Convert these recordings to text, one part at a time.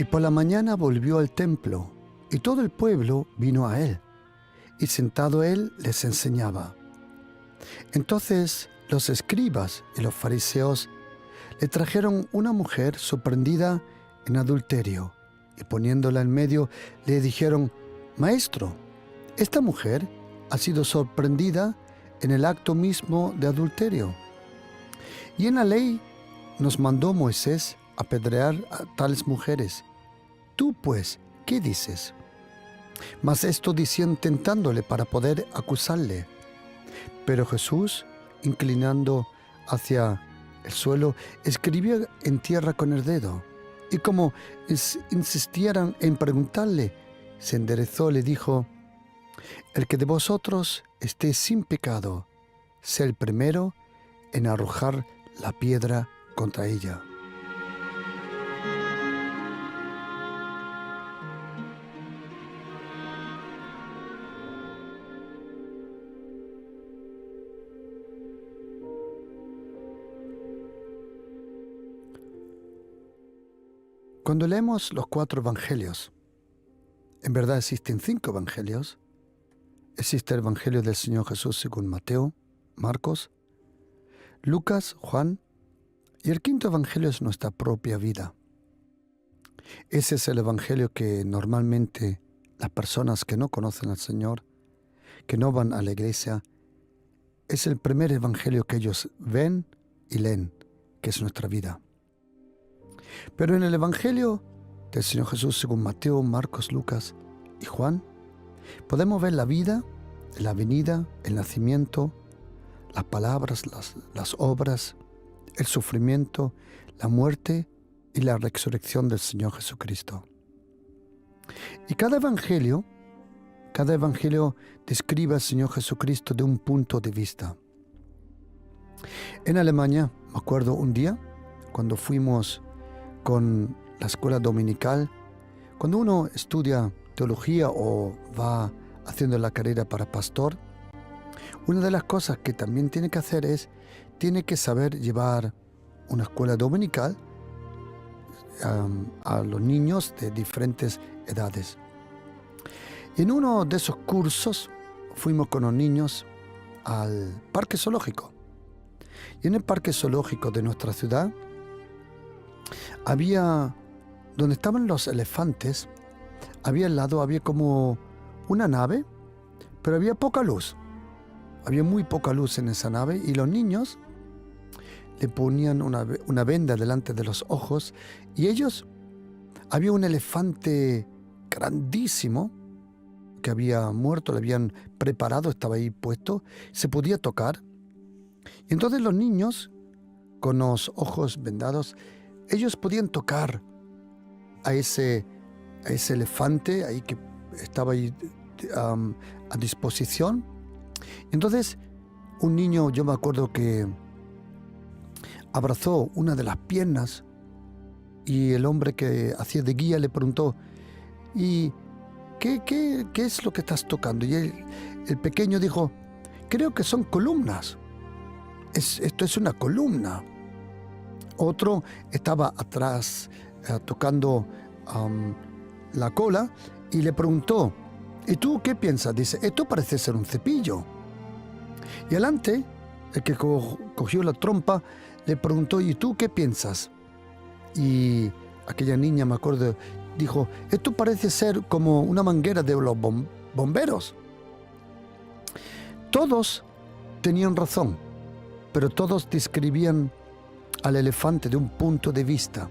Y por la mañana volvió al templo, y todo el pueblo vino a él, y sentado él les enseñaba. Entonces los escribas y los fariseos le trajeron una mujer sorprendida en adulterio, y poniéndola en medio le dijeron: Maestro, esta mujer ha sido sorprendida en el acto mismo de adulterio. Y en la ley nos mandó Moisés apedrear a tales mujeres. Tú, pues, ¿qué dices? Mas esto decían tentándole para poder acusarle. Pero Jesús, inclinando hacia el suelo, escribía en tierra con el dedo. Y como insistieran en preguntarle, se enderezó y le dijo: El que de vosotros esté sin pecado, sea el primero en arrojar la piedra contra ella. Cuando leemos los 4 evangelios, en verdad existen 5 evangelios. Existe el evangelio del Señor Jesús según Mateo, Marcos, Lucas, Juan, y el 5.º evangelio es nuestra propia vida. Ese es el evangelio que normalmente las personas que no conocen al Señor, que no van a la iglesia, es el primer evangelio que ellos ven y leen, que es nuestra vida. Pero en el evangelio del Señor Jesús según Mateo, Marcos, Lucas y Juan, podemos ver la vida, la venida, el nacimiento, las palabras, las obras, el sufrimiento, la muerte y la resurrección del Señor Jesucristo. Y cada evangelio describe al Señor Jesucristo de un punto de vista. En Alemania, me acuerdo un día, cuando fuimos con la escuela dominical, cuando uno estudia teología o va haciendo la carrera para pastor, una de las cosas que también tiene que hacer tiene que saber llevar una escuela dominical a los niños de diferentes edades. Y en uno de esos cursos fuimos con los niños al parque zoológico. Y en el parque zoológico de nuestra ciudad había, donde estaban los elefantes, al lado había como una nave, pero había poca luz. Había muy poca luz en esa nave y los niños le ponían una venda delante de los ojos y había un elefante grandísimo que había muerto, lo habían preparado, estaba ahí puesto, se podía tocar. Y entonces los niños, con los ojos vendados, ellos podían tocar a ese elefante ahí que estaba ahí a disposición. Entonces un niño, yo me acuerdo que abrazó una de las piernas y el hombre que hacía de guía le preguntó: ¿y qué es lo que estás tocando? Y el pequeño dijo: creo que son columnas. Esto es una columna. Otro estaba atrás tocando la cola y le preguntó: ¿y tú qué piensas? Dice: esto parece ser un cepillo. Y adelante, el que cogió la trompa le preguntó: ¿y tú qué piensas? Y aquella niña, me acuerdo, dijo: esto parece ser como una manguera de los bomberos. Todos tenían razón, pero todos describían al elefante de un punto de vista.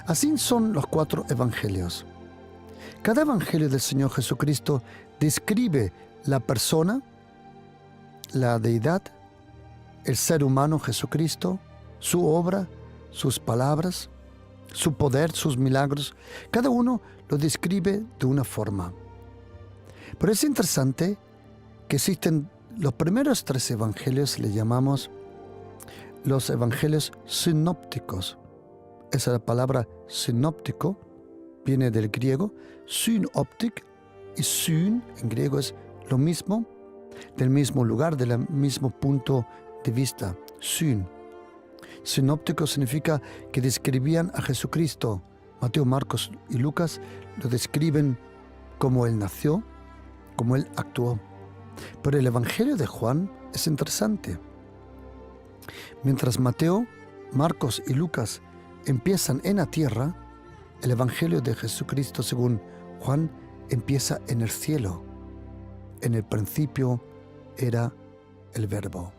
Así son los 4 evangelios. Cada evangelio del Señor Jesucristo describe la persona, la deidad, el ser humano Jesucristo, su obra, sus palabras, su poder, sus milagros. Cada uno lo describe de una forma. Pero es interesante que existen los primeros 3 evangelios, le llamamos los evangelios sinópticos. Esa la palabra sinóptico viene del griego synoptik, y syn en griego es lo mismo, del mismo lugar, del mismo punto de vista, syn. Sinóptico significa que describían a Jesucristo Mateo, Marcos y Lucas lo describen como Él nació, como Él actuó. Pero el Evangelio de Juan es interesante. Mientras Mateo, Marcos y Lucas empiezan en la tierra, el Evangelio de Jesucristo, según Juan, empieza en el cielo. En el principio era el Verbo.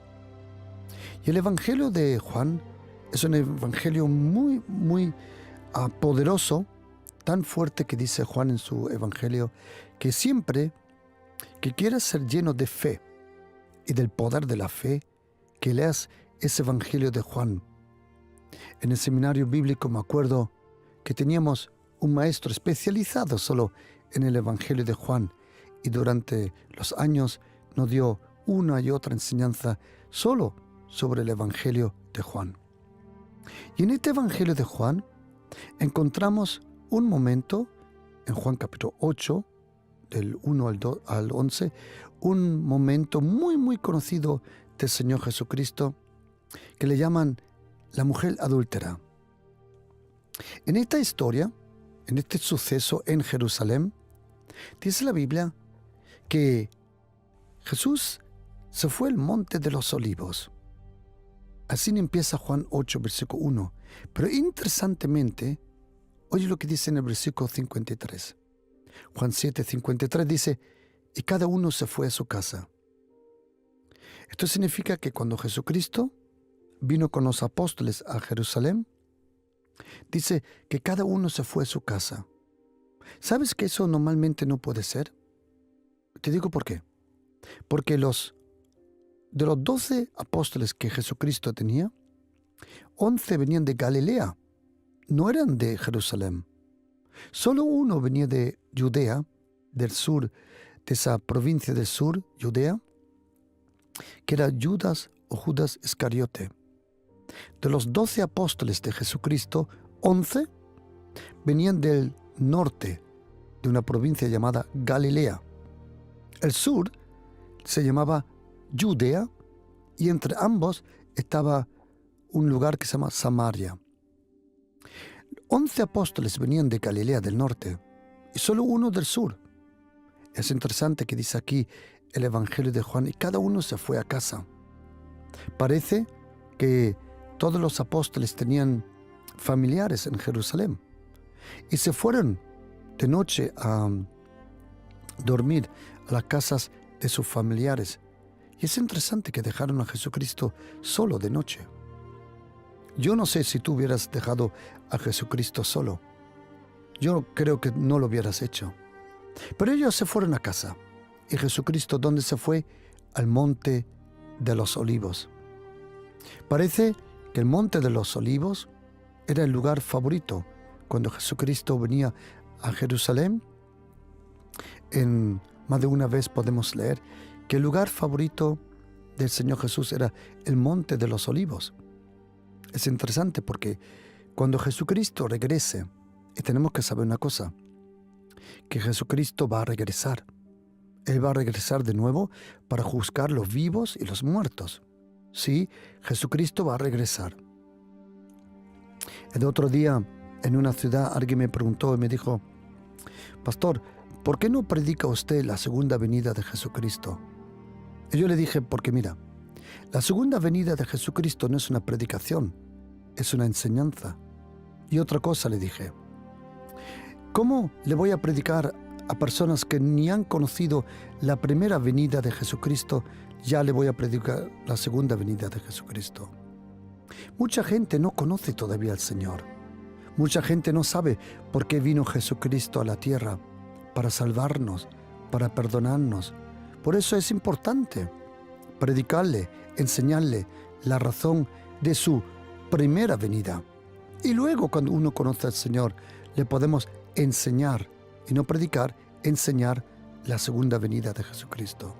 Y el Evangelio de Juan es un evangelio muy poderoso, tan fuerte que dice Juan en su evangelio, que siempre que quieras ser lleno de fe y del poder de la fe, que leas ese evangelio de Juan. En el seminario bíblico me acuerdo que teníamos un maestro especializado solo en el evangelio de Juan, y durante los años nos dio una y otra enseñanza solo sobre el evangelio de Juan. Y en este evangelio de Juan encontramos un momento, en Juan capítulo 8, del 1 al 11, un momento muy conocido del Señor Jesucristo, que le llaman la mujer adúltera. En esta historia, en este suceso en Jerusalén, dice la Biblia que Jesús se fue al monte de los olivos. Así empieza Juan 8, versículo 1. Pero interesantemente, oye lo que dice en el versículo 53. Juan 7, 53 dice, y cada uno se fue a su casa. Esto significa que cuando Jesucristo vino con los apóstoles a Jerusalén, dice que cada uno se fue a su casa. ¿Sabes que eso normalmente no puede ser? Te digo por qué. Porque de los 12 apóstoles que Jesucristo tenía, 11 venían de Galilea, no eran de Jerusalén. Solo uno venía de Judea, del sur, de esa provincia del sur, Judea, que era Judas Iscariote. De los 12 apóstoles de Jesucristo, 11 venían del norte, de una provincia llamada Galilea. El sur se llamaba Judea, y entre ambos estaba un lugar que se llama Samaria. 11 apóstoles venían de Galilea del norte y solo uno del sur. Es interesante que dice aquí el Evangelio de Juan, y cada uno se fue a casa. Parece que todos los apóstoles tenían familiares en Jerusalén y se fueron de noche a dormir a las casas de sus familiares. Y es interesante que dejaron a Jesucristo solo de noche. Yo no sé si tú hubieras dejado a Jesucristo solo. Yo creo que no lo hubieras hecho. Pero ellos se fueron a casa. ¿Y Jesucristo dónde se fue? Al monte de los olivos. Parece que el monte de los olivos era el lugar favorito. Cuando Jesucristo venía a Jerusalén, en más de una vez podemos leer que el lugar favorito del Señor Jesús era el monte de los olivos. Es interesante porque cuando Jesucristo regrese, y tenemos que saber una cosa, que Jesucristo va a regresar. Él va a regresar de nuevo para juzgar los vivos y los muertos. Sí, Jesucristo va a regresar. El otro día, en una ciudad, alguien me preguntó y me dijo, Pastor, ¿por qué no predica usted la segunda venida de Jesucristo? Y yo le dije, porque mira, la segunda venida de Jesucristo no es una predicación, es una enseñanza. Y otra cosa le dije, ¿cómo le voy a predicar a personas que ni han conocido la primera venida de Jesucristo? Ya le voy a predicar la segunda venida de Jesucristo. Mucha gente no conoce todavía al Señor. Mucha gente no sabe por qué vino Jesucristo a la tierra, para salvarnos, para perdonarnos. Por eso es importante predicarle, enseñarle la razón de su primera venida. Y luego, cuando uno conoce al Señor, le podemos enseñar, y no predicar, enseñar la segunda venida de Jesucristo.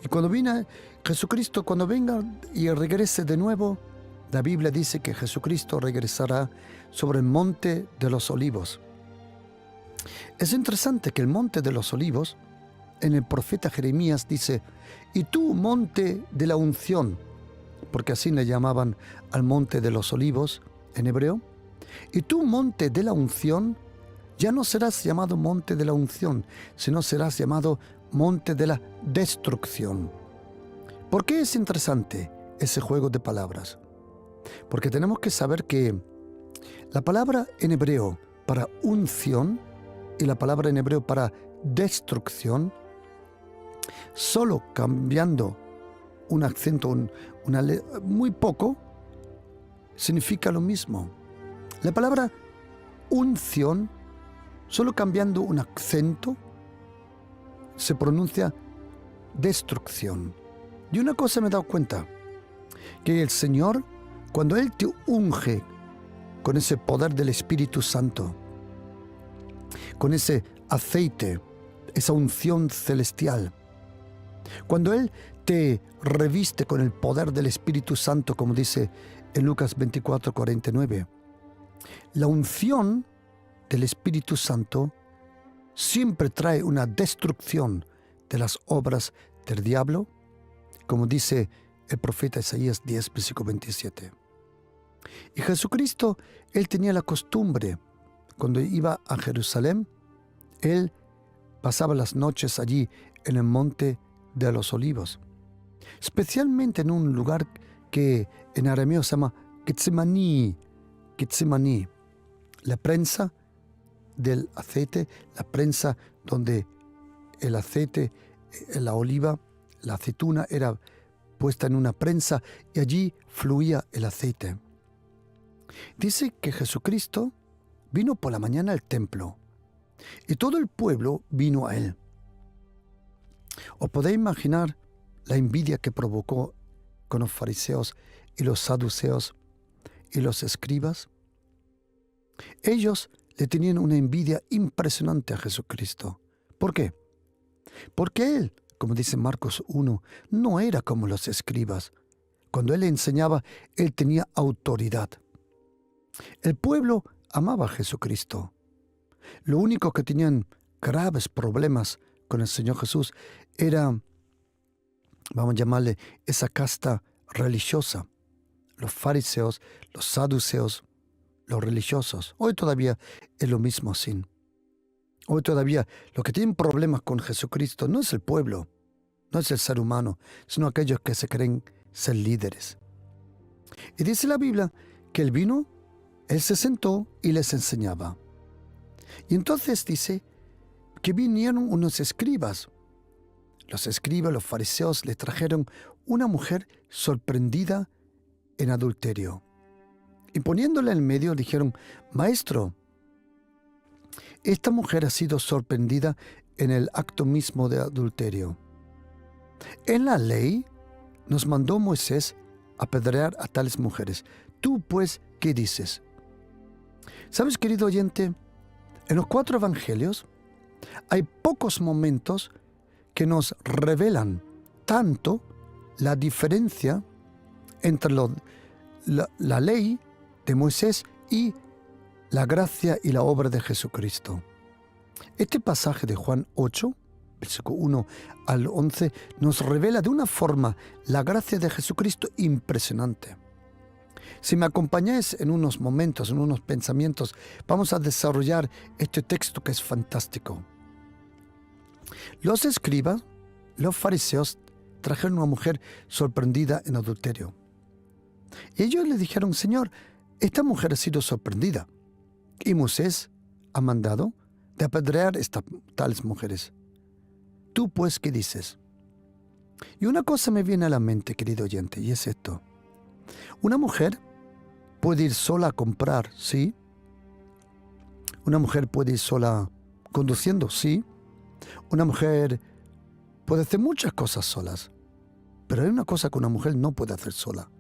Y cuando viene Jesucristo, cuando venga y regrese de nuevo, la Biblia dice que Jesucristo regresará sobre el monte de los olivos. Es interesante que el monte de los olivos, en el profeta Jeremías dice, y tú, monte de la unción, porque así le llamaban al monte de los olivos en hebreo, Y tú, monte de la unción, ya no serás llamado monte de la unción, sino serás llamado monte de la destrucción. ¿Por qué es interesante ese juego de palabras? Porque tenemos que saber que la palabra en hebreo para unción y la palabra en hebreo para destrucción, solo cambiando un acento, muy poco, significa lo mismo. La palabra unción, solo cambiando un acento, se pronuncia destrucción. Y una cosa me he dado cuenta, que el Señor, cuando Él te unge con ese poder del Espíritu Santo, con ese aceite, esa unción celestial, cuando Él te reviste con el poder del Espíritu Santo, como dice en Lucas 24:49, la unción del Espíritu Santo siempre trae una destrucción de las obras del diablo, como dice el profeta Isaías 10, versículo 27. Y Jesucristo, Él tenía la costumbre, cuando iba a Jerusalén, Él pasaba las noches allí en el monte de los olivos, especialmente en un lugar que en arameo se llama Getsemaní, la prensa del aceite, la prensa donde el aceite, la oliva, la aceituna era puesta en una prensa y allí fluía el aceite. Dice que Jesucristo vino por la mañana al templo y todo el pueblo vino a Él. ¿Os podéis imaginar la envidia que provocó con los fariseos y los saduceos y los escribas? Ellos le tenían una envidia impresionante a Jesucristo. ¿Por qué? Porque Él, como dice Marcos 1, no era como los escribas. Cuando Él enseñaba, Él tenía autoridad. El pueblo amaba a Jesucristo. Lo único que tenían graves problemas con el Señor Jesús era, vamos a llamarle, esa casta religiosa. Los fariseos, los saduceos, los religiosos. Hoy todavía es lo mismo así. Hoy todavía los que tienen problemas con Jesucristo no es el pueblo, no es el ser humano, sino aquellos que se creen ser líderes. Y dice la Biblia que Él vino, Él se sentó y les enseñaba. Y entonces dice que vinieron unos escribas. Los escribas, los fariseos, le trajeron una mujer sorprendida en adulterio. Y poniéndola en medio dijeron: Maestro, esta mujer ha sido sorprendida en el acto mismo de adulterio. En la ley nos mandó Moisés apedrear a tales mujeres. Tú, pues, ¿qué dices? ¿Sabes, querido oyente? En los 4 evangelios hay pocos momentos que nos revelan tanto la diferencia entre la ley de Moisés y la gracia y la obra de Jesucristo. Este pasaje de Juan 8, versículo 1 al 11, nos revela de una forma la gracia de Jesucristo impresionante. Si me acompañáis en unos momentos, en unos pensamientos, vamos a desarrollar este texto que es fantástico. Los escribas, los fariseos, trajeron a una mujer sorprendida en adulterio. Y ellos le dijeron: Señor, esta mujer ha sido sorprendida y Moisés ha mandado de apedrear tales mujeres. ¿Tú, pues, qué dices? Y una cosa me viene a la mente, querido oyente, y es esto. Una mujer puede ir sola a comprar, ¿sí? Una mujer puede ir sola conduciendo, ¿sí? Una mujer puede hacer muchas cosas solas, pero hay una cosa que una mujer no puede hacer sola,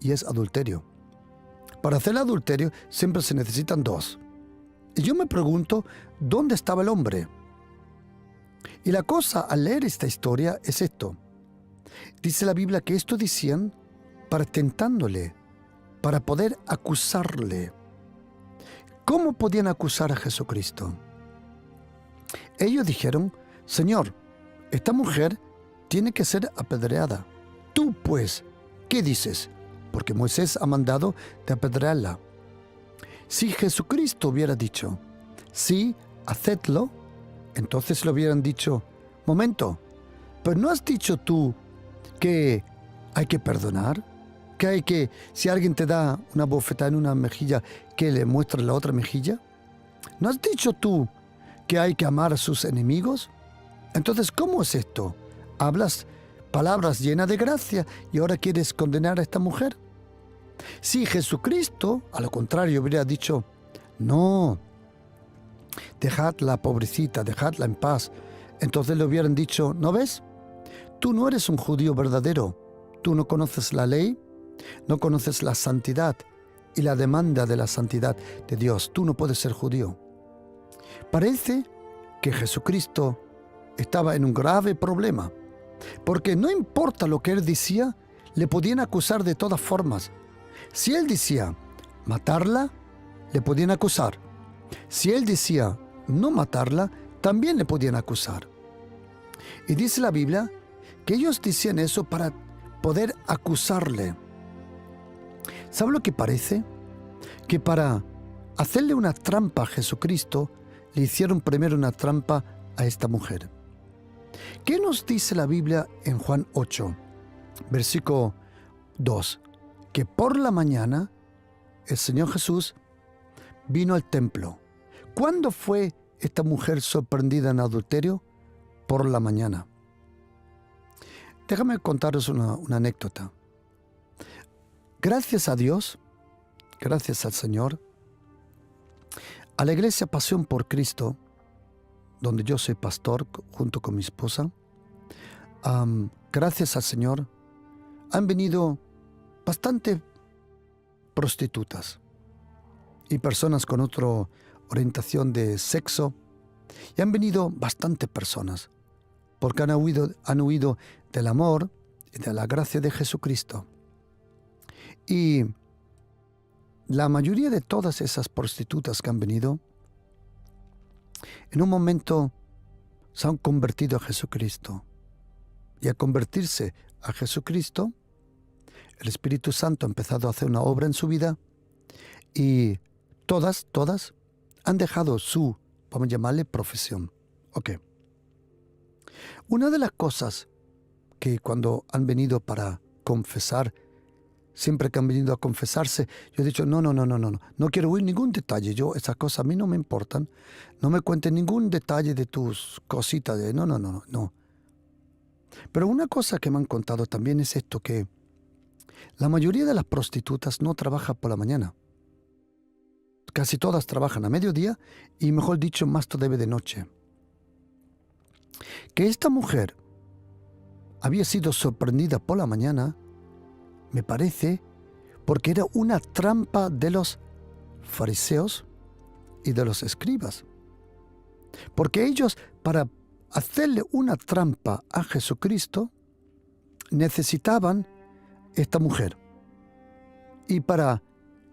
y es adulterio. Para hacer adulterio siempre se necesitan 2. Y yo me pregunto, ¿dónde estaba el hombre? Y la cosa al leer esta historia es esto. Dice la Biblia que esto decían para tentándole, para poder acusarle. ¿Cómo podían acusar a Jesucristo? Ellos dijeron: Señor, esta mujer tiene que ser apedreada. Tú, pues, ¿qué dices? Porque Moisés ha mandado de apedrearla. Si Jesucristo hubiera dicho, sí, hacedlo, entonces le hubieran dicho, momento, pero ¿no has dicho tú que hay que perdonar? Que hay que, si alguien te da una bofetada en una mejilla, que le muestres la otra mejilla. ¿No has dicho tú que hay que amar a sus enemigos? Entonces, ¿cómo es esto? Hablas palabras llenas de gracia y ahora quieres condenar a esta mujer. Si Jesucristo, a lo contrario, hubiera dicho, no, dejadla, pobrecita, dejadla en paz, entonces le hubieran dicho, ¿no ves? Tú no eres un judío verdadero, tú no conoces la ley, no conoces la santidad y la demanda de la santidad de Dios, tú no puedes ser judío. Parece que Jesucristo estaba en un grave problema, porque no importa lo que él decía, le podían acusar de todas formas. Si él decía matarla, le podían acusar. Si él decía no matarla, también le podían acusar. Y dice la Biblia que ellos decían eso para poder acusarle. ¿Sabe lo que parece? Que para hacerle una trampa a Jesucristo, le hicieron primero una trampa a esta mujer. ¿Qué nos dice la Biblia en Juan 8, versículo 2? Que por la mañana el Señor Jesús vino al templo. ¿Cuándo fue esta mujer sorprendida en adulterio? Por la mañana. Déjame contaros una anécdota. Gracias a Dios, gracias al Señor, a la Iglesia Pasión por Cristo, donde yo soy pastor junto con mi esposa, gracias al Señor, han venido bastante prostitutas y personas con otra orientación de sexo, y han venido bastantes personas, porque han huido del amor y de la gracia de Jesucristo. Y la mayoría de todas esas prostitutas que han venido, en un momento se han convertido a Jesucristo. Y al convertirse a Jesucristo, el Espíritu Santo ha empezado a hacer una obra en su vida y todas han dejado su, vamos a llamarle, profesión. Ok. Una de las cosas que cuando han venido para confesar, siempre que han venido a confesarse, yo he dicho, no quiero oír ningún detalle. Esas cosas a mí no me importan. No me cuentes ningún detalle de tus cositas. No. Pero una cosa que me han contado también es esto, que la mayoría de las prostitutas no trabajan por la mañana. Casi todas trabajan a mediodía y, mejor dicho, más todavía de noche. Que esta mujer había sido sorprendida por la mañana, me parece, porque era una trampa de los fariseos y de los escribas. Porque ellos, para hacerle una trampa a Jesucristo, necesitaban esta mujer. Y para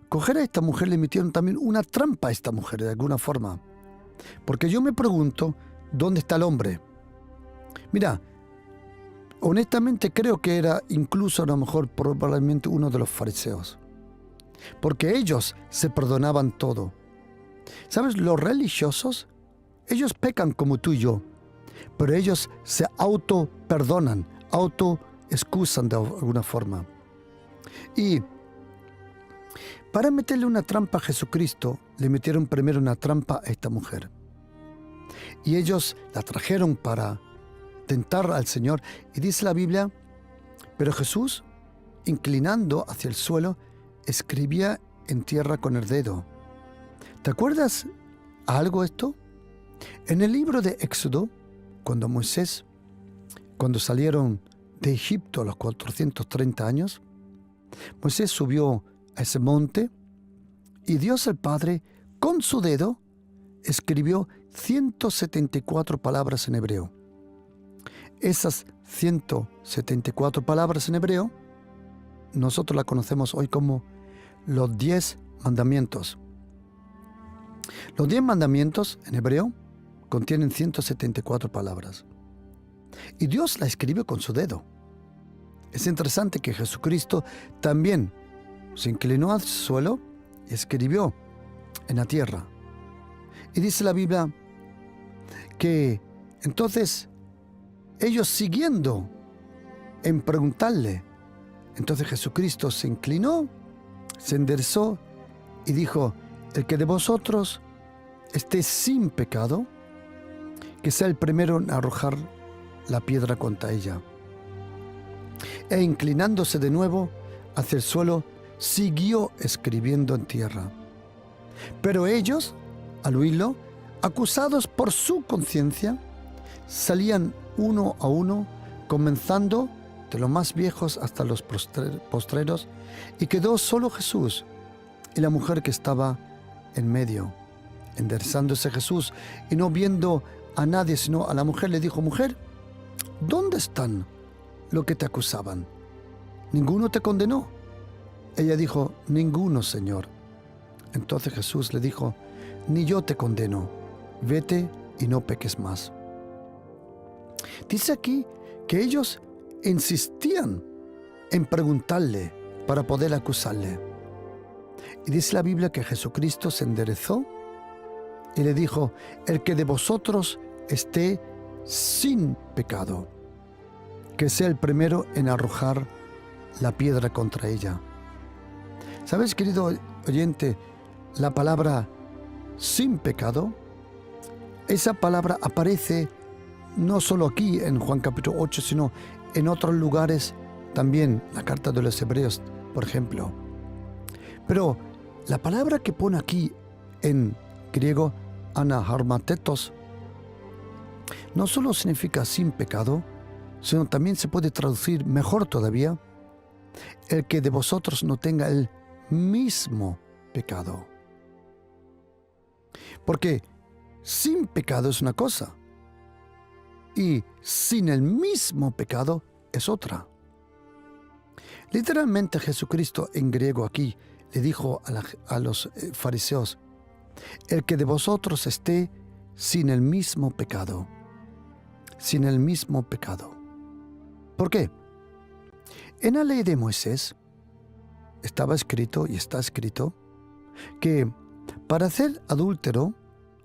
coger a esta mujer le metieron también una trampa a esta mujer, de alguna forma. Porque yo me pregunto, ¿dónde está el hombre? Mira, honestamente creo que era incluso a lo mejor probablemente uno de los fariseos. Porque ellos se perdonaban todo. ¿Sabes? Los religiosos, ellos pecan como tú y yo, pero ellos se auto-perdonan, auto-excusan de alguna forma. Y para meterle una trampa a Jesucristo, le metieron primero una trampa a esta mujer. Y ellos la trajeron para tentar al Señor. Y dice la Biblia, pero Jesús, inclinando hacia el suelo, escribía en tierra con el dedo. ¿Te acuerdas algo esto? En el libro de Éxodo, cuando salieron de Egipto a los 430 años, Moisés subió a ese monte y Dios el Padre, con su dedo, escribió 174 palabras en hebreo. Esas 174 palabras en hebreo, nosotros las conocemos hoy como los 10 mandamientos. Los 10 mandamientos en hebreo contienen 174 palabras. Y Dios la escribió con su dedo. Es interesante que Jesucristo también se inclinó al suelo y escribió en la tierra. Y dice la Biblia que entonces ellos siguiendo en preguntarle, entonces Jesucristo se inclinó, se enderezó y dijo: el que de vosotros esté sin pecado, que sea el primero en arrojar la piedra contra ella. E inclinándose de nuevo hacia el suelo, siguió escribiendo en tierra. Pero ellos, al oírlo, acusados por su conciencia, salían uno a uno, comenzando de los más viejos hasta los postreros, y quedó solo Jesús y la mujer que estaba en medio. Enderezándose Jesús y no viendo a nadie sino a la mujer, le dijo: mujer, ¿dónde están los que te acusaban? ¿Ninguno te condenó? Ella dijo: ninguno, Señor. Entonces Jesús le dijo: ni yo te condeno, vete y no peques más. Dice aquí que ellos insistían en preguntarle para poder acusarle. Y dice la Biblia que Jesucristo se enderezó y le dijo: el que de vosotros esté sin pecado, que sea el primero en arrojar la piedra contra ella. ¿Sabes, querido oyente? La palabra sin pecado, esa palabra aparece no solo aquí en Juan capítulo 8, sino en otros lugares también, la carta de los Hebreos, por ejemplo. Pero la palabra que pone aquí en griego, anaharmatetos, no solo significa sin pecado, sino también se puede traducir mejor todavía: el que de vosotros no tenga el mismo pecado. Porque sin pecado es una cosa y sin el mismo pecado es otra. Literalmente Jesucristo en griego aquí le dijo a los fariseos: el que de vosotros esté sin el mismo pecado. Sin el mismo pecado. ¿Por qué? En la ley de Moisés estaba escrito y está escrito que para ser adúltero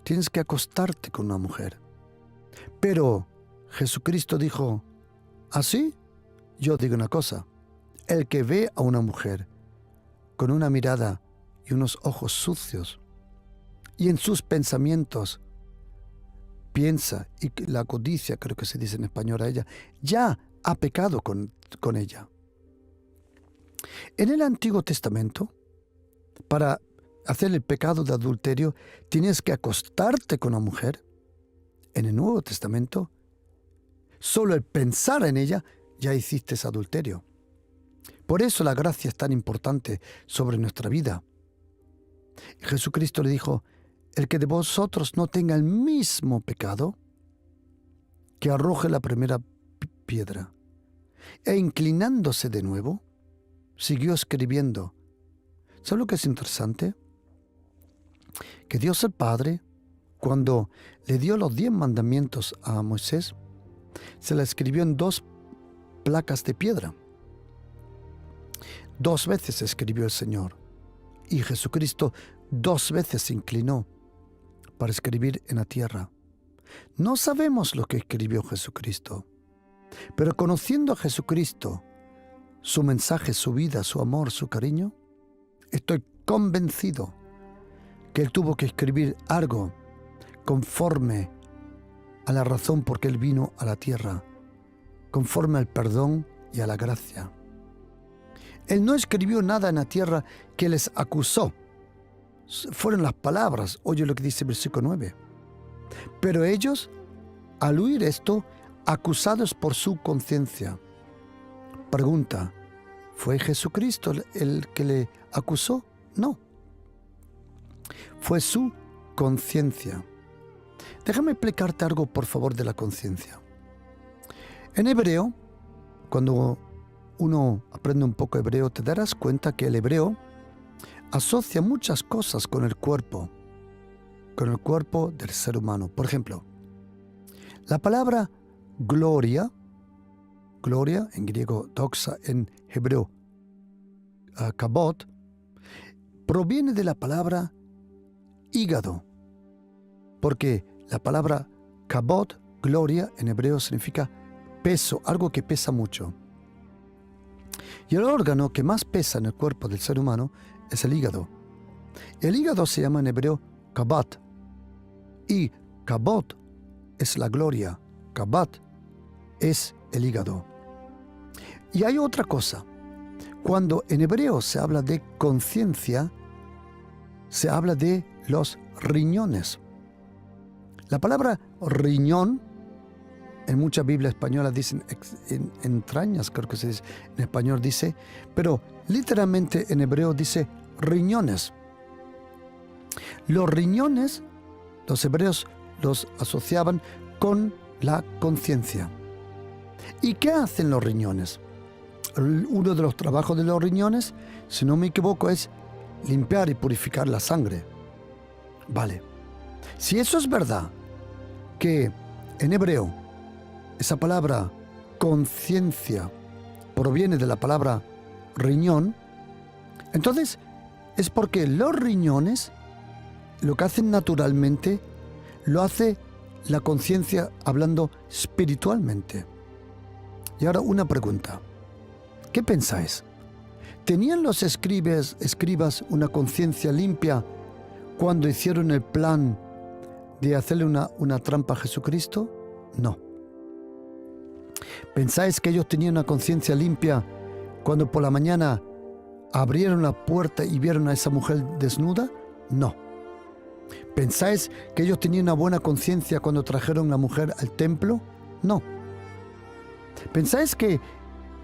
tienes que acostarte con una mujer. Pero Jesucristo dijo: así yo digo una cosa, el que ve a una mujer con una mirada y unos ojos sucios y en sus pensamientos piensa, y la codicia, creo que se dice en español a ella, ya ha pecado con ella. En el Antiguo Testamento, para hacer el pecado de adulterio, tienes que acostarte con una mujer. En el Nuevo Testamento, solo el pensar en ella, ya hiciste adulterio. Por eso la gracia es tan importante sobre nuestra vida. Jesucristo le dijo: el que de vosotros no tenga el mismo pecado, que arroje la primera piedra. E inclinándose de nuevo, siguió escribiendo. ¿Sabes lo que es interesante? Que Dios el Padre, cuando le dio los 10 mandamientos a Moisés, se la escribió en 2 placas de piedra. 2 veces escribió el Señor. Y Jesucristo 2 veces se inclinó para escribir en la tierra. No sabemos lo que escribió Jesucristo, pero conociendo a Jesucristo, su mensaje, su vida, su amor, su cariño, estoy convencido que Él tuvo que escribir algo conforme a la razón por que Él vino a la tierra, conforme al perdón y a la gracia. Él no escribió nada en la tierra que les acusó. Fueron las palabras, oye lo que dice el versículo 9. Pero ellos, al oír esto, acusados por su conciencia. Pregunta: ¿fue Jesucristo el que le acusó? No. Fue su conciencia. Déjame explicarte algo, por favor, de la conciencia. En hebreo, cuando uno aprende un poco hebreo, te darás cuenta que el hebreo asocia muchas cosas con el cuerpo del ser humano. Por ejemplo, la palabra gloria en griego doxa, en hebreo kabod, proviene de la palabra hígado, porque la palabra kabod, gloria, en hebreo significa peso, algo que pesa mucho. Y el órgano que más pesa en el cuerpo del ser humano es el hígado. El hígado se llama en hebreo kabod, y kabod es la gloria, kabod es el hígado. Y hay otra cosa. Cuando en hebreo se habla de conciencia, se habla de los riñones. La palabra riñón, en muchas Biblias españolas dicen entrañas, creo que se dice, en español dice, pero literalmente en hebreo dice riñones. Los riñones, los hebreos los asociaban con la conciencia. ¿Y qué hacen los riñones? Uno de los trabajos de los riñones, si no me equivoco, es limpiar y purificar la sangre. Vale. Si eso es verdad, que en hebreo esa palabra conciencia proviene de la palabra riñón, entonces es porque los riñones lo que hacen naturalmente lo hace la conciencia hablando espiritualmente. Y ahora una pregunta. ¿Qué pensáis? ¿Tenían los escribas una conciencia limpia cuando hicieron el plan de hacerle una trampa a Jesucristo? No. ¿Pensáis que ellos tenían una conciencia limpia cuando por la mañana abrieron la puerta y vieron a esa mujer desnuda? No. ¿Pensáis que ellos tenían una buena conciencia cuando trajeron a la mujer al templo? No. ¿Pensáis que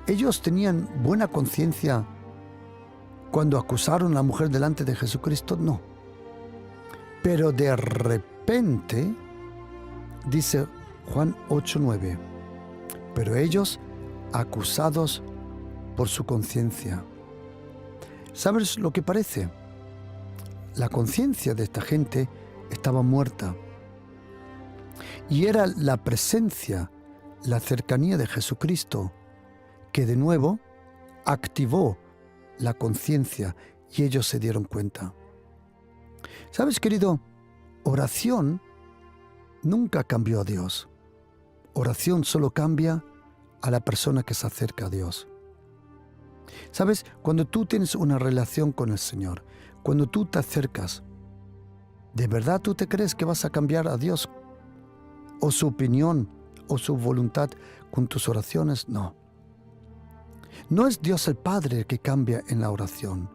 ellos tenían buena conciencia cuando acusaron a la mujer delante de Jesucristo? No. Pero de repente, dice Juan 8:9, pero ellos acusados por su conciencia. ¿Sabes lo que parece? La conciencia de esta gente estaba muerta. Y era la presencia, la cercanía de Jesucristo que de nuevo activó la conciencia y ellos se dieron cuenta. ¿Sabes, querido? Oración nunca cambió a Dios. Oración solo cambia a la persona que se acerca a Dios. ¿Sabes? Cuando tú tienes una relación con el Señor, cuando tú te acercas, ¿de verdad tú te crees que vas a cambiar a Dios o su opinión o su voluntad con tus oraciones? No. No es Dios el Padre el que cambia en la oración.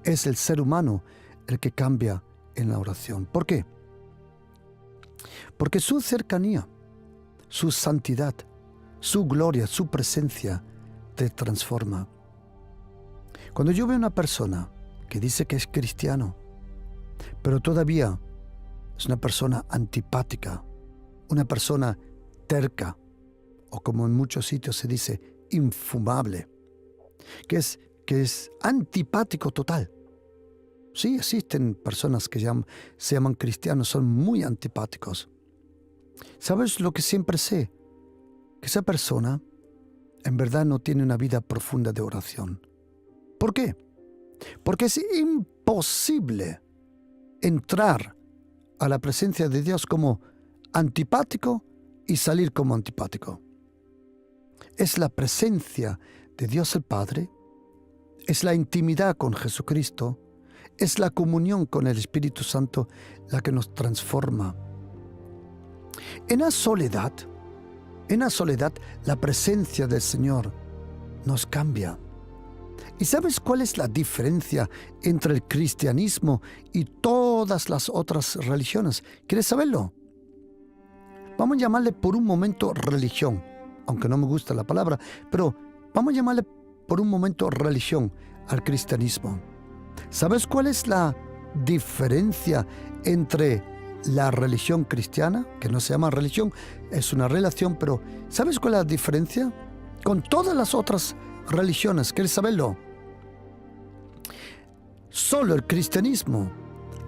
Es el ser humano el que cambia en la oración. ¿Por qué? Porque su cercanía, su santidad, su gloria, su presencia te transforma. Cuando yo veo a una persona que dice que es cristiano, pero todavía es una persona antipática, una persona terca, o como en muchos sitios se dice, infumable, que es antipático total. Sí, existen personas que se llaman cristianos, son muy antipáticos. ¿Sabes lo que siempre sé? Que esa persona en verdad no tiene una vida profunda de oración. ¿Por qué? Porque es imposible entrar a la presencia de Dios como antipático y salir como antipático. Es la presencia de Dios el Padre, es la intimidad con Jesucristo, es la comunión con el Espíritu Santo la que nos transforma. En la soledad, la presencia del Señor nos cambia. ¿Y sabes cuál es la diferencia entre el cristianismo y todas las otras religiones? ¿Quieres saberlo? Vamos a llamarle por un momento religión, aunque no me gusta la palabra, pero vamos a llamarle por un momento religión al cristianismo. ¿Sabes cuál es la diferencia entre la religión cristiana, que no se llama religión, es una relación, pero ¿sabes cuál es la diferencia con todas las otras religiones? ¿Quieres saberlo? Solo el cristianismo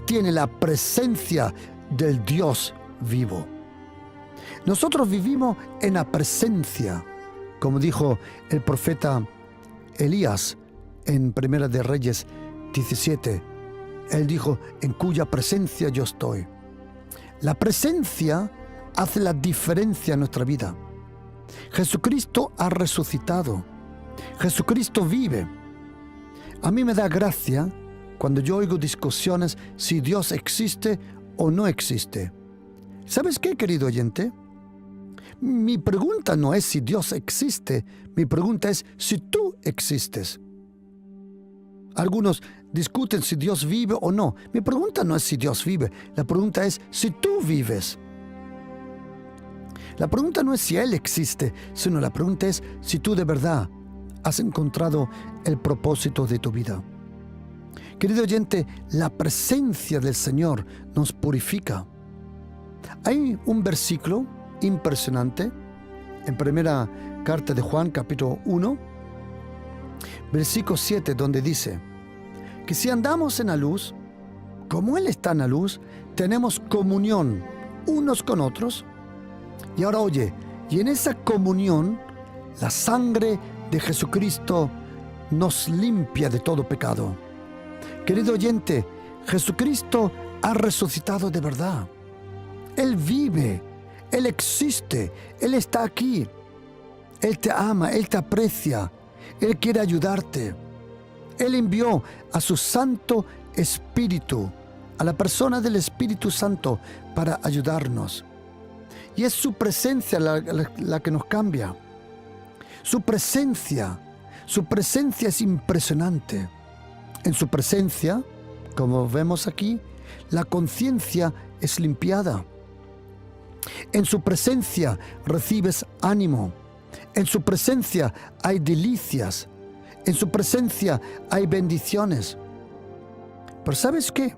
tiene la presencia del Dios vivo. Nosotros vivimos en la presencia, como dijo el profeta Elías en Primera de Reyes 17, Él dijo, en cuya presencia yo estoy. La presencia hace la diferencia en nuestra vida. Jesucristo ha resucitado. Jesucristo vive. A mí me da gracia cuando yo oigo discusiones si Dios existe o no existe. ¿Sabes qué, querido oyente? Mi pregunta no es si Dios existe, mi pregunta es si tú existes. Algunos discuten si Dios vive o no. Mi pregunta no es si Dios vive, la pregunta es si tú vives. La pregunta no es si Él existe, sino la pregunta es si tú de verdad has encontrado el propósito de tu vida. Querido oyente, la presencia del Señor nos purifica. Hay un versículo impresionante en primera carta de Juan, capítulo 1, versículo 7, donde dice que si andamos en la luz, como Él está en la luz, tenemos comunión unos con otros. Y ahora oye, y en esa comunión, la sangre de Jesucristo nos limpia de todo pecado. Querido oyente, Jesucristo ha resucitado de verdad. Él vive, Él existe, Él está aquí. Él te ama, Él te aprecia, Él quiere ayudarte. Él envió a su Santo Espíritu, a la persona del Espíritu Santo, para ayudarnos. Y es su presencia la que nos cambia. Su presencia es impresionante. En su presencia, como vemos aquí, la conciencia es limpiada. En su presencia recibes ánimo. En su presencia hay delicias. En su presencia hay bendiciones. Pero ¿sabes qué?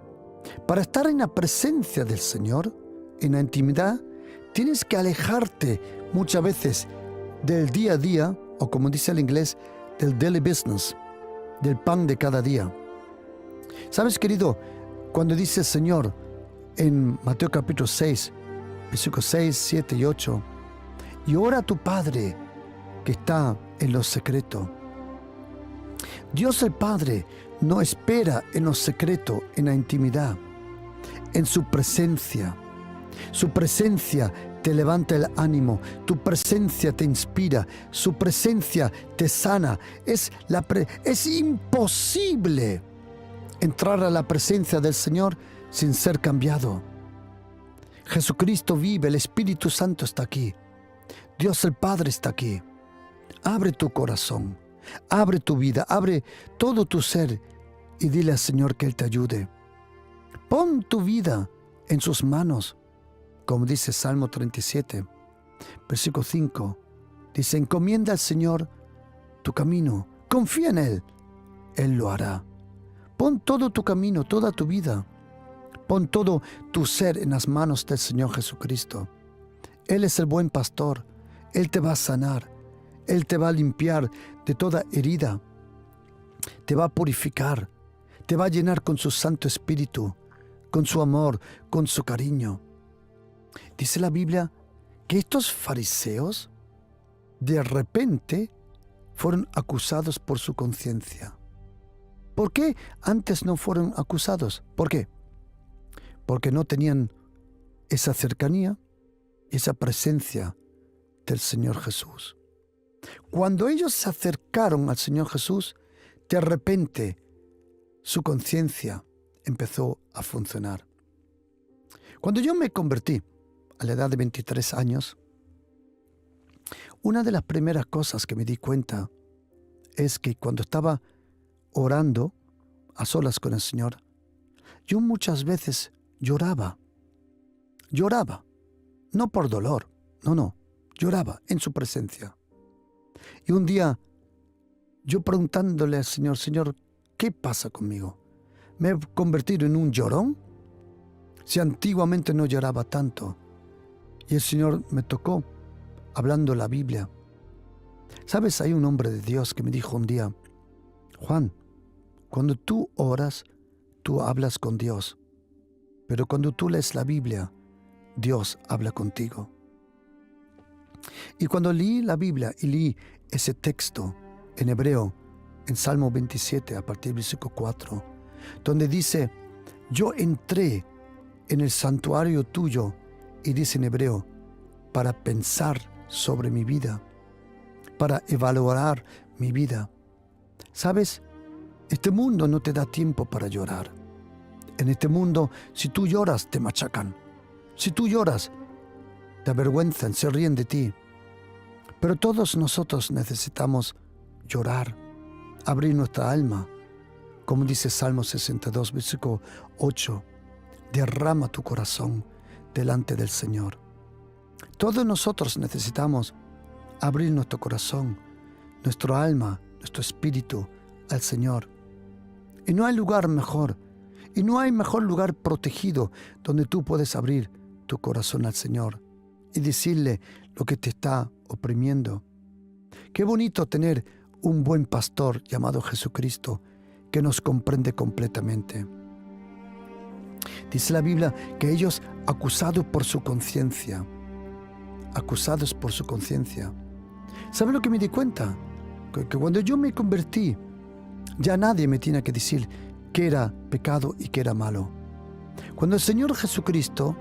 Para estar en la presencia del Señor, en la intimidad, tienes que alejarte muchas veces del día a día, o como dice el inglés, del daily business, del pan de cada día. ¿Sabes, querido? Cuando dice el Señor en Mateo capítulo 6, versículos 6, 7 y 8, y ora a tu Padre que está en lo secreto. Dios el Padre no espera en lo secreto, en la intimidad, en su presencia. Su presencia te levanta el ánimo, tu presencia te inspira, su presencia te sana. Es imposible entrar a la presencia del Señor sin ser cambiado. Jesucristo vive, el Espíritu Santo está aquí. Dios el Padre está aquí. Abre tu corazón, abre tu vida, abre todo tu ser y dile al Señor que Él te ayude. Pon tu vida en sus manos. Como dice Salmo 37, versículo 5, dice, encomienda al Señor tu camino, confía en Él, Él lo hará. Pon todo tu camino, toda tu vida, pon todo tu ser en las manos del Señor Jesucristo. Él es el buen pastor, Él te va a sanar, Él te va a limpiar de toda herida, te va a purificar, te va a llenar con su Santo Espíritu, con su amor, con su cariño. Dice la Biblia que estos fariseos de repente fueron acusados por su conciencia. ¿Por qué antes no fueron acusados? ¿Por qué? Porque no tenían esa cercanía, esa presencia del Señor Jesús. Cuando ellos se acercaron al Señor Jesús, de repente su conciencia empezó a funcionar. Cuando yo me convertí a la edad de 23 años, una de las primeras cosas que me di cuenta es que cuando estaba orando a solas con el Señor, yo muchas veces lloraba, no por dolor, no, lloraba en su presencia. Y un día, yo preguntándole al Señor, Señor, ¿qué pasa conmigo? ¿Me he convertido en un llorón? Si antiguamente no lloraba tanto. Y el Señor me tocó hablando la Biblia. ¿Sabes? Hay un hombre de Dios que me dijo un día, Juan, cuando tú oras, tú hablas con Dios. Pero cuando tú lees la Biblia, Dios habla contigo. Y cuando leí la Biblia y leí ese texto en hebreo, en Salmo 27, a partir del versículo 4, donde dice yo entré en el santuario tuyo, y dice en hebreo, para pensar sobre mi vida, para evaluar mi vida. ¿Sabes? Este mundo no te da tiempo para llorar. En este mundo, si tú lloras, te machacan. Si tú lloras, te avergüenzan, se ríen de ti. Pero todos nosotros necesitamos llorar, abrir nuestra alma. Como dice Salmo 62, versículo 8, derrama tu corazón delante del Señor. Todos nosotros necesitamos abrir nuestro corazón, nuestro alma, nuestro espíritu al Señor. Y no hay lugar mejor, y no hay mejor lugar protegido donde tú puedes abrir tu corazón al Señor y decirle lo que te está oprimiendo. Qué bonito tener un buen pastor llamado Jesucristo que nos comprende completamente. Dice la Biblia que ellos acusados por su conciencia. ¿Sabe lo que me di cuenta? Que cuando yo me convertí, ya nadie me tiene que decir qué era pecado y qué era malo. Cuando el Señor Jesucristo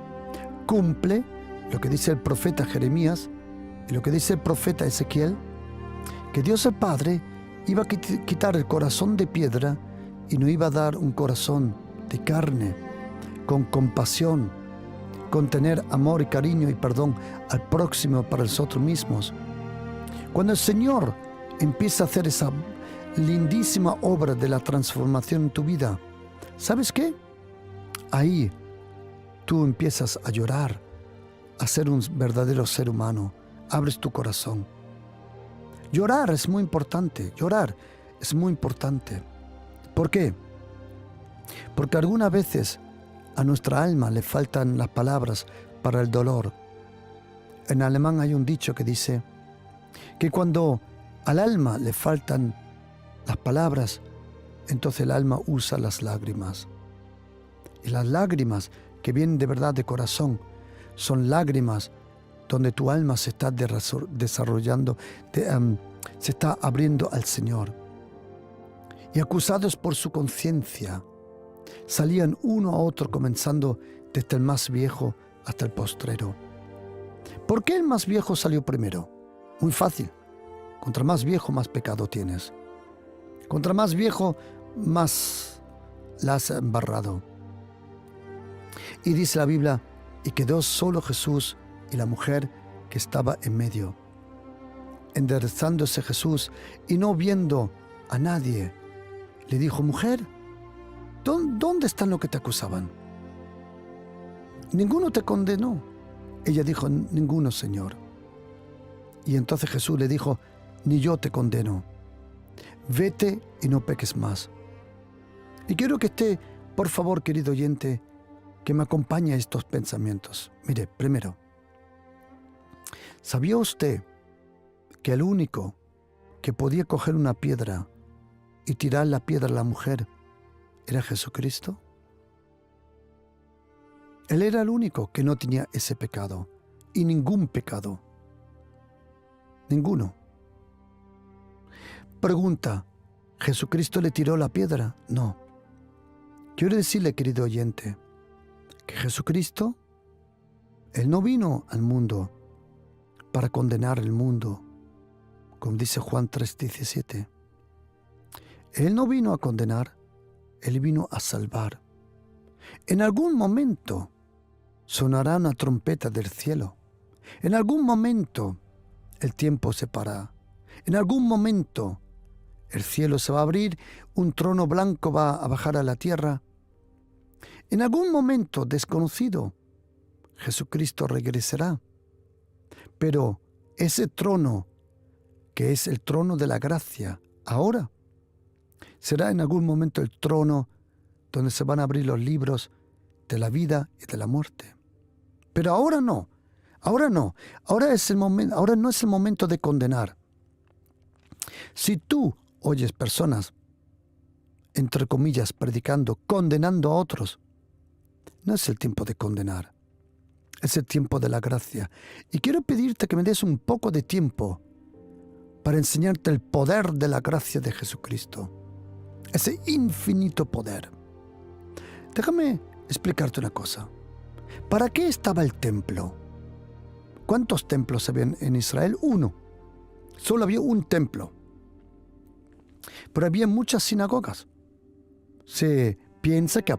cumple lo que dice el profeta Jeremías y lo que dice el profeta Ezequiel, que Dios el Padre iba a quitar el corazón de piedra y nos iba a dar un corazón de carne, con compasión, con tener amor y cariño y perdón al próximo para nosotros mismos. Cuando el Señor empieza a hacer esa lindísima obra de la transformación en tu vida, ¿sabes qué? Ahí tú empiezas a llorar, a ser un verdadero ser humano. Abres tu corazón. Llorar es muy importante. ¿Por qué? Porque algunas veces a nuestra alma le faltan las palabras para el dolor. En alemán hay un dicho que dice que cuando al alma le faltan las palabras, entonces el alma usa las lágrimas. Y las lágrimas que vienen de verdad de corazón son lágrimas donde tu alma se está desarrollando, se está abriendo al Señor. Y acusados por su conciencia, salían uno a otro, comenzando desde el más viejo hasta el postrero. ¿Por qué el más viejo salió primero? Muy fácil. Contra más viejo, más pecado tienes. Contra más viejo, más la has embarrado. Y dice la Biblia, y quedó solo Jesús y la mujer que estaba en medio. Enderezándose Jesús y no viendo a nadie, le dijo, mujer, ¿dónde están los que te acusaban? Ninguno te condenó. Ella dijo, ninguno, Señor. Y entonces Jesús le dijo, ni yo te condeno. Vete y no peques más. Y quiero que esté, por favor, querido oyente, que me acompañe a estos pensamientos. Mire, primero, ¿sabía usted que el único que podía coger una piedra y tirar la piedra a la mujer era Jesucristo? Él era el único que no tenía ese pecado, y ningún pecado. Ninguno. Pregunta, ¿Jesucristo le tiró la piedra? No. Quiero decirle, querido oyente, que Jesucristo, Él no vino al mundo para condenar el mundo, como dice Juan 3:17. Él no vino a condenar, Él vino a salvar. En algún momento sonará una trompeta del cielo. En algún momento el tiempo se parará. En algún momento el cielo se va a abrir, un trono blanco va a bajar a la tierra. En algún momento desconocido, Jesucristo regresará. Pero ese trono, que es el trono de la gracia, ahora, será en algún momento el trono donde se van a abrir los libros de la vida y de la muerte. Pero ahora no, ahora no es el momento de condenar. Si tú oyes personas, entre comillas, predicando, condenando a otros, no es el tiempo de condenar, es el tiempo de la gracia. Y quiero pedirte que me des un poco de tiempo para enseñarte el poder de la gracia de Jesucristo, ese infinito poder. Déjame explicarte una cosa. ¿Para qué estaba el templo? ¿Cuántos templos había en Israel? Uno. Solo había un templo. Pero había muchas sinagogas. Se piensa que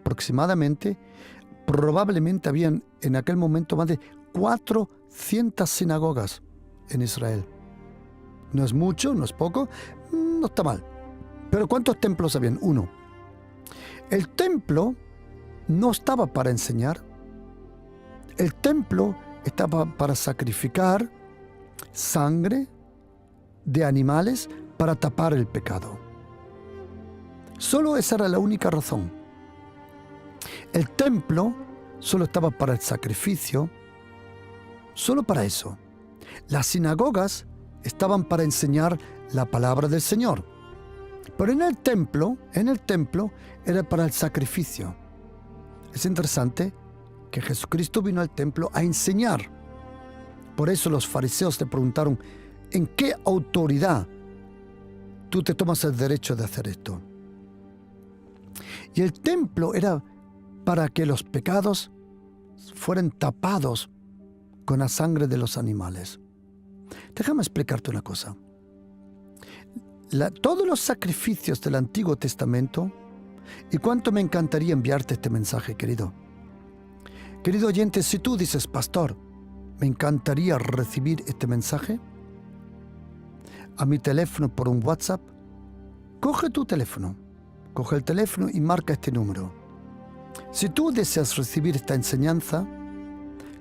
probablemente habían en aquel momento más de 400 sinagogas en Israel. No es mucho, no es poco, no está mal. Pero ¿cuántos templos habían? Uno. El templo no estaba para enseñar. El templo estaba para sacrificar sangre de animales para tapar el pecado. Solo esa era la única razón. El templo solo estaba para el sacrificio, solo para eso. Las sinagogas estaban para enseñar la palabra del Señor. Pero en el templo era para el sacrificio. Es interesante que Jesucristo vino al templo a enseñar. Por eso los fariseos le preguntaron, ¿en qué autoridad tú te tomas el derecho de hacer esto? Y el templo era para que los pecados fueran tapados con la sangre de los animales. Déjame explicarte una cosa. Todos los sacrificios del Antiguo Testamento, y cuánto me encantaría enviarte este mensaje, querido. Querido oyente, si tú dices, pastor, me encantaría recibir este mensaje a mi teléfono por un WhatsApp, coge tu teléfono, coge el teléfono y marca este número. Si tú deseas recibir esta enseñanza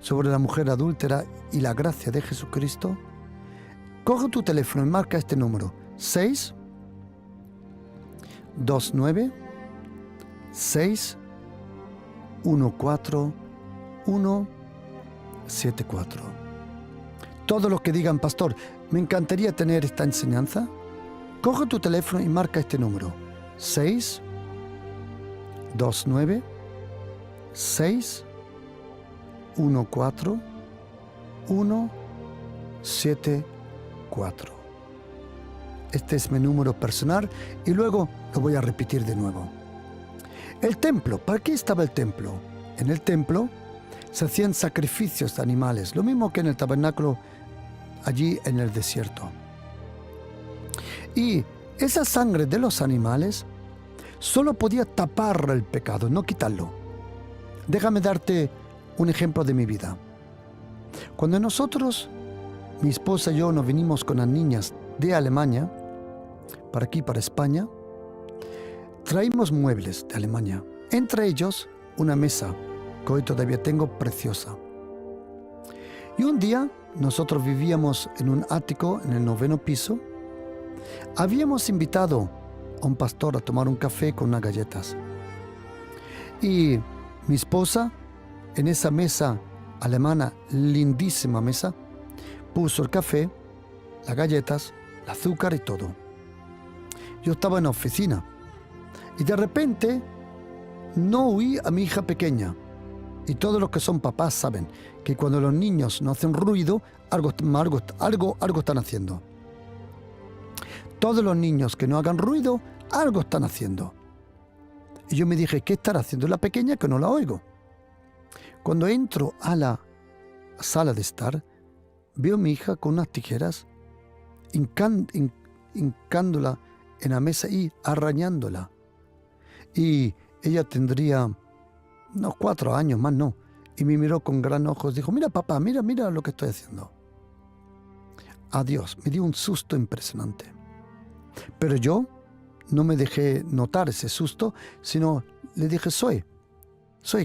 sobre la mujer adúltera y la gracia de Jesucristo, coge tu teléfono y marca este número, 629 614 174. Todos los que digan, pastor, me encantaría tener esta enseñanza, coge tu teléfono y marca este número, 629 614 174. Este es mi número personal y luego lo voy a repetir de nuevo. El templo, ¿para qué estaba el templo? En el templo se hacían sacrificios de animales, lo mismo que en el tabernáculo allí en el desierto. Y esa sangre de los animales solo podía tapar el pecado, no quitarlo. Déjame darte un ejemplo de mi vida. Cuando nosotros, mi esposa y yo, nos vinimos con las niñas de Alemania, para aquí, para España, traímos muebles de Alemania, entre ellos una mesa que hoy todavía tengo preciosa. Y un día nosotros vivíamos en un ático en el 9º piso. Habíamos invitado a un pastor a tomar un café con unas galletas. Y mi esposa, en esa mesa alemana, lindísima mesa, puso el café, las galletas, el azúcar y todo. Yo estaba en la oficina y de repente no oí a mi hija pequeña. Y todos los que son papás saben que cuando los niños no hacen ruido, algo están haciendo. Todos los niños que no hagan ruido, algo están haciendo. Y yo me dije, ¿qué estará haciendo la pequeña que no la oigo? Cuando entro a la sala de estar, veo a mi hija con unas tijeras, hincándola en la mesa y arañándola. Y ella tendría unos 4 años, más no. Y me miró con gran ojos, dijo, mira papá, mira lo que estoy haciendo. Adiós, me dio un susto impresionante. Pero yo no me dejé notar ese susto, sino le dije, Zoe,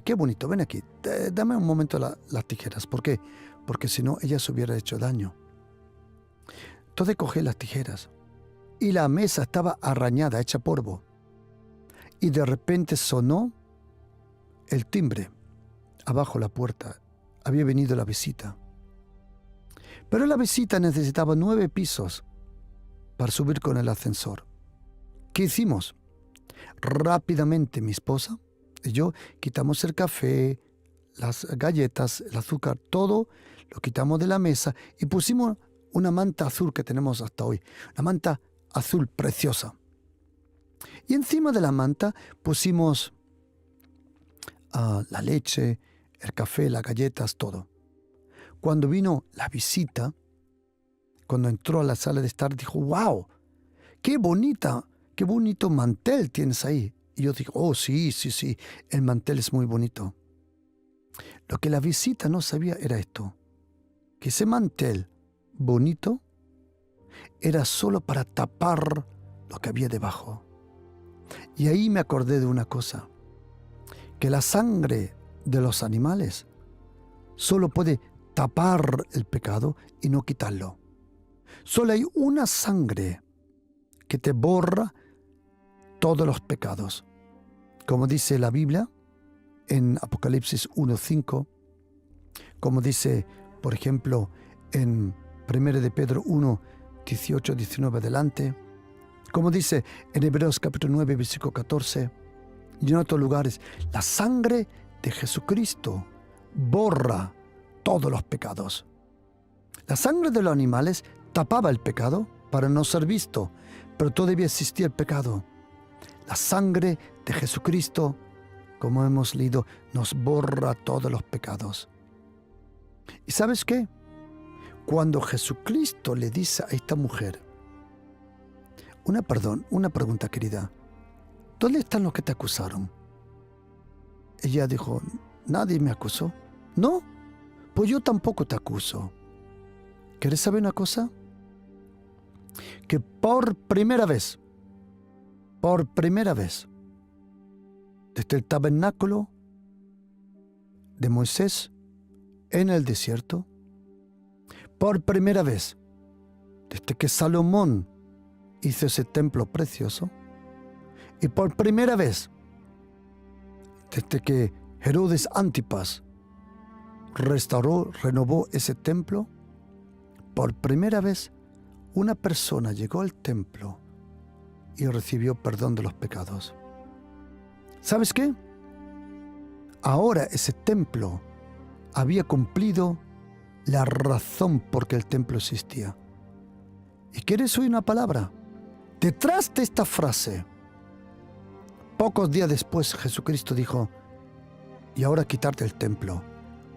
qué bonito, ven aquí, dame un momento las tijeras. ¿Por qué? Porque si no, ella se hubiera hecho daño. Entonces cogí las tijeras y la mesa estaba arañada, hecha polvo. Y de repente sonó el timbre abajo la puerta. Había venido la visita. Pero la visita necesitaba 9 pisos para subir con el ascensor. ¿Qué hicimos? Rápidamente mi esposa y yo quitamos el café, las galletas, el azúcar, todo lo quitamos de la mesa y pusimos una manta azul que tenemos hasta hoy. Una manta azul preciosa. Y encima de la manta pusimos la leche, el café, las galletas, todo. Cuando vino la visita, cuando entró a la sala de estar, dijo, wow, qué bonito mantel tienes ahí. Y yo digo, oh, sí, el mantel es muy bonito. Lo que la visita no sabía era esto, que ese mantel bonito era solo para tapar lo que había debajo. Y ahí me acordé de una cosa, que la sangre de los animales solo puede tapar el pecado y no quitarlo. Solo hay una sangre que te borra todos los pecados. Como dice la Biblia en Apocalipsis 1:5, como dice, por ejemplo, en 1 de Pedro 1:18-19 adelante, como dice en Hebreos capítulo 9, versículo 14, y en otros lugares, la sangre de Jesucristo borra todos los pecados. La sangre de los animales tapaba el pecado para no ser visto, pero todavía existía el pecado. La sangre de Jesucristo, como hemos leído, nos borra todos los pecados. ¿Y sabes qué? Cuando Jesucristo le dice a esta mujer, una pregunta, querida, ¿dónde están los que te acusaron? Ella dijo, nadie me acusó. No, pues yo tampoco te acuso. ¿Quieres saber una cosa? Que por primera vez, desde el tabernáculo de Moisés en el desierto, por primera vez, desde que Salomón hizo ese templo precioso, y por primera vez, desde que Herodes Antipas renovó ese templo, por primera vez una persona llegó al templo y recibió perdón de los pecados. ¿Sabes qué? Ahora ese templo había cumplido la razón por que el templo existía. ¿Y quieres oír una palabra? Detrás de esta frase, pocos días después Jesucristo dijo, y ahora quitarte el templo,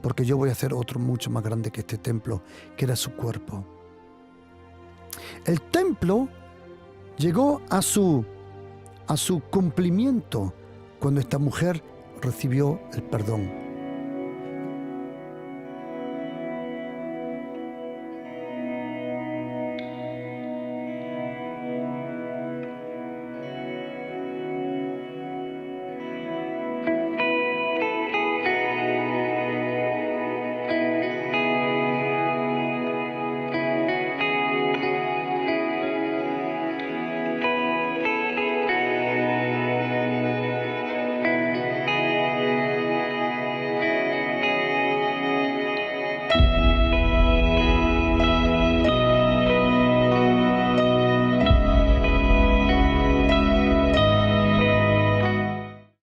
porque yo voy a hacer otro mucho más grande que este templo, que era su cuerpo. El templo llegó a su cumplimiento cuando esta mujer recibió el perdón.